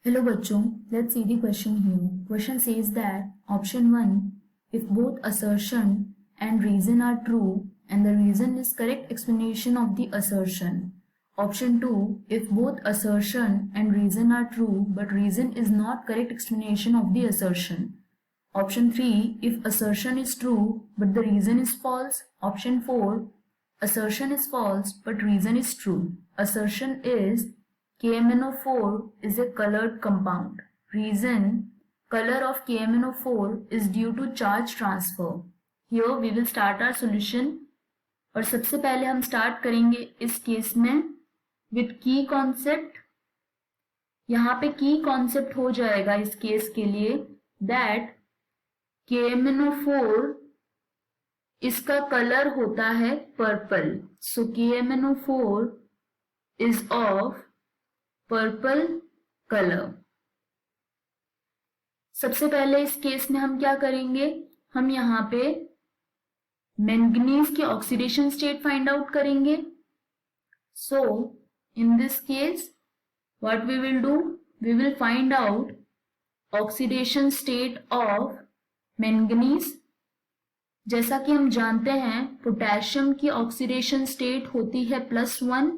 Hello बच्चों, let's see the question here. Question says that option 1, if both assertion and reason are true and the reason is correct explanation of the assertion. Option 2, if both assertion and reason are true but reason is not correct explanation of the assertion. Option 3, if assertion is true but the reason is false. Option 4, assertion is false but reason is true. Assertion is KMnO4 is a colored compound. Reason, color of KMnO4 is due to charge transfer. Here we will start our solution. और सबसे पहले हम start करेंगे इस case में with की concept. यहाँ पे की कॉन्सेप्ट हो जाएगा इस केस के लिए दैट KMnO4 इसका कलर होता है purple. So KMnO4 is of purple colour. सबसे पहले इस केस में हम क्या करेंगे, हम यहाँ पे मैंगनीज के ऑक्सीडेशन स्टेट फाइंड आउट करेंगे. So in this case what we will do, we will find out oxidation state of manganese. जैसा कि हम जानते हैं पोटेशियम की ऑक्सीडेशन स्टेट होती है +1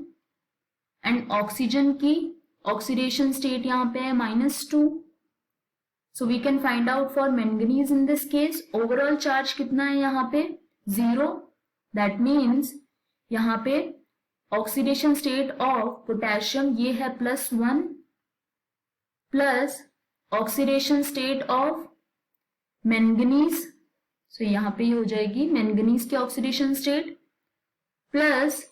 एंड ऑक्सीजन की ऑक्सीडेशन स्टेट यहाँ पे है -2. So we can find out for manganese in this case overall charge कितना है यहाँ पे 0. दैट मीन्स यहाँ पे ऑक्सीडेशन स्टेट ऑफ पोटेशियम ये है +1 plus oxidation state of manganese. So यहाँ पे हो जाएगी मैंगनीज की oxidation state plus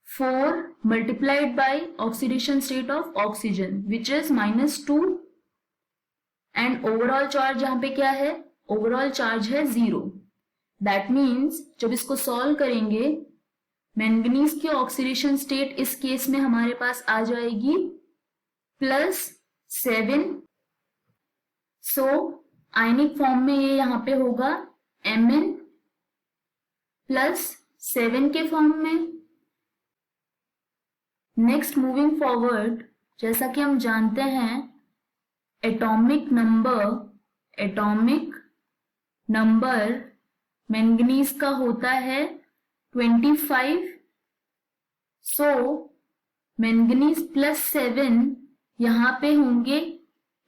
4 multiplied by oxidation state of oxygen which is -2 and overall charge यहाँ पे क्या है, overall charge है 0. that means जब इसको सॉल्व करेंगे मैंगनीज की ऑक्सीडेशन स्टेट इस केस में हमारे पास आ जाएगी +7. सो आयनिक फॉर्म में ये यहाँ पे होगा Mn +7 के फॉर्म में. नेक्स्ट मूविंग फॉरवर्ड, जैसा कि हम जानते हैं एटॉमिक नंबर मैंगनीज का होता है 25. सो मैंगनीज +7 यहाँ पे होंगे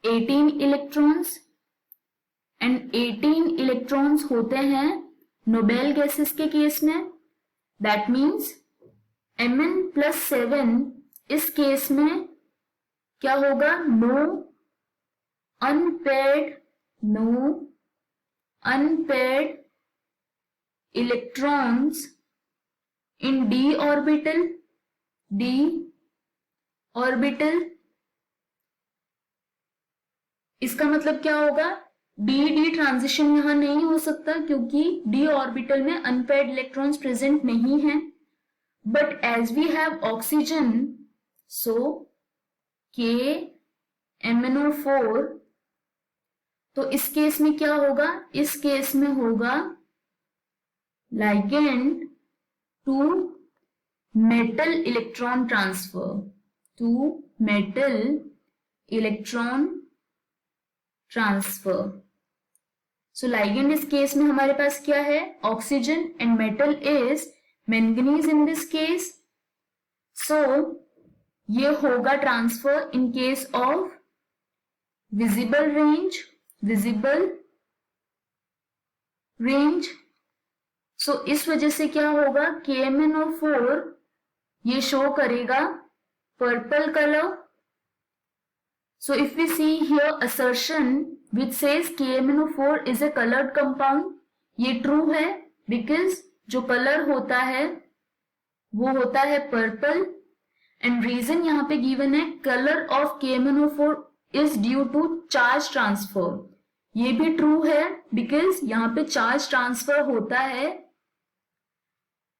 18 इलेक्ट्रॉन्स एंड 18 इलेक्ट्रॉन्स होते हैं नोबेल गैसेस के केस में. दैट मीन्स Mn +7 इस केस में क्या होगा, no unpaired electrons in d orbital. इसका मतलब क्या होगा, d ट्रांजिशन यहां नहीं हो सकता क्योंकि d ऑर्बिटल में अनपेयर्ड इलेक्ट्रॉन्स प्रेजेंट नहीं है. But as we have oxygen, so KMnO4, तो इस केस में क्या होगा, इस केस में होगा ligand to metal electron transfer. So ligand इस केस में हमारे पास क्या है, oxygen and metal is manganese in this case. So ये होगा transfer in case of visible range. So इस वजह से क्या होगा, KMnO4 ये शो करेगा purple colour. So if we see here assertion which says KMnO4 is a coloured compound, ये ट्रू है बिकॉज जो कलर होता है वो होता है पर्पल एंड रीजन यहाँ पे गिवन है colour of KMnO4 is due to charge transfer. ये भी ट्रू है बिकॉज यहाँ पे चार्ज ट्रांसफर होता है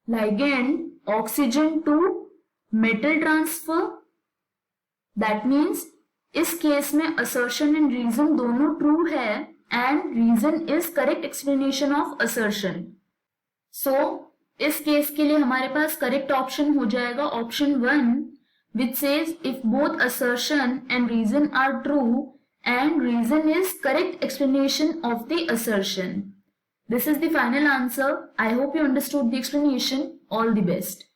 ligand oxygen to metal transfer. That means इस केस में असर्शन एंड रीजन दोनों ट्रू है and reason is correct explanation of assertion. So इस केस के लिए हमारे पास करेक्ट ऑप्शन हो जाएगा option 1 which says if both assertion and reason are true and reason is correct explanation of the assertion. This is the final answer. I hope you understood the explanation. All the best.